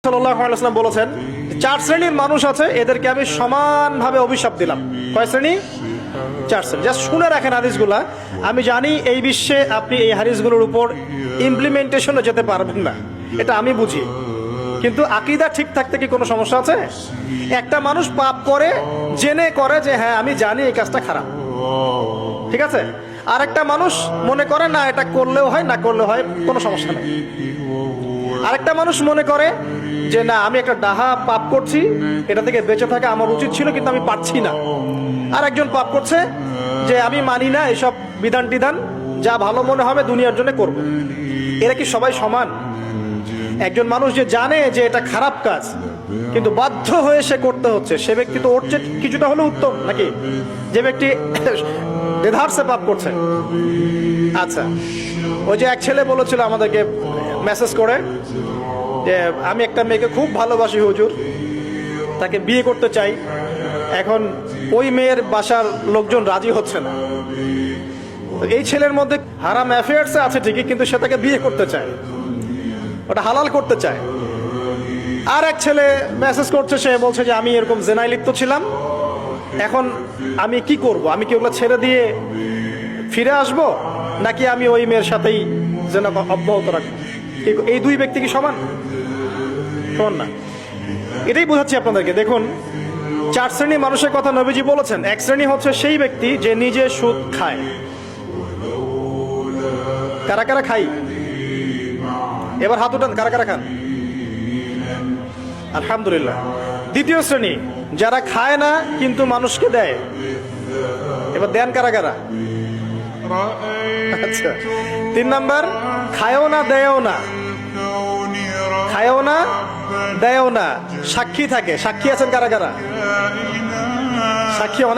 সাল্লাল্লাহু আলাইহি ওয়াসাল্লাম বলেছেন, চার শ্রেণীর মানুষ আছে, এদেরকে আমি সমানভাবে অভিশাপ দিলাম। কয় শ্রেণী? চার শ্রেণী। জাস্ট শুনে রাখেন হাদিসগুলা। আমি জানি এই বিশ্বে আপনি এই হাদিসগুলোর উপর ইমপ্লিমেন্টেশনে যেতে পারবেন না, এটা আমি বুঝি, কিন্তু আকীদা ঠিক থাকতে কি কোনো সমস্যা আছে? একটা মানুষ পাপ করে, জেনে করে যে হ্যাঁ আমি জানি এই কাজটা খারাপ, ঠিক আছে। আর একটা মানুষ মনে করে না এটা করলেও হয়, না করলেও হয়, কোনো সমস্যা নেই। আরেকটা মানুষ মনে করে যে না আমি একটা ডাহা পাপ করছি, এটা থেকে বেঁচে থাকা আমার উচিত ছিল কিন্তু আমি পারছি না। আর একজন পাপ করছে যে আমি মানি না এসব বিধান টিধান, যা ভালো মনে হবে দুনিয়ার জন্য করব। এরা কি সবাই সমান? একজন মানুষ যে জানে যে এটা খারাপ কাজ কিন্তু বাধ্য হয়ে সে করতে হচ্ছে, সে ব্যক্তি তো ওর চেয়ে কিছুটা হলেও উত্তম নাকি যে ব্যক্তি বেধারসে পাপ করছে? আচ্ছা, ওই যে এক ছেলে বলেছিল আমাদেরকে মেসেজ করে যে আমি একটা মেয়েকে খুব ভালোবাসি হুজুর, তাকে বিয়ে করতে চাই, এখন ওই মেয়ের বাসার লোকজন রাজি হচ্ছে না। এই ছেলের মধ্যে হারাম অ্যাফেয়ার্স আছে ঠিকই, কিন্তু সে তাকে বিয়ে করতে চায়, ওটা হালাল করতে চায়। আর এক ছেলে মেসেজ করছে, সে বলছে যে আমি এরকম জেনায় লিপ্ত ছিলাম, এখন আমি কি করব? আমি কি ওগুলো ছেড়ে দিয়ে ফিরে আসব, নাকি আমি ওই মেয়ের সাথেই জেনা অব্যাহত রাখবো? এই দুই ব্যক্তি কি সমান? সমান না। এটাই বোঝাচ্ছি আপনাদেরকে। দেখুন, চার শ্রেণীর মানুষের কথা নবীজি বলেছেন। এক শ্রেণী হচ্ছে সেই ব্যক্তি যে নিজে সুদ খায়। কারা কারা খাই? এবার হাত উঠান, কারা কারা খান? আলহামদুলিল্লাহ। দ্বিতীয় শ্রেণী যারা খায় না কিন্তু মানুষকে দেয়। এবার দেন কারা কারা? আচ্ছা। তিন নাম্বার, খায়ও না দেয়ও না, খায়ও না দেয়ও না, সাক্ষী থাকে। সাক্ষী আছেন কারা কারা? সাক্ষী অনেক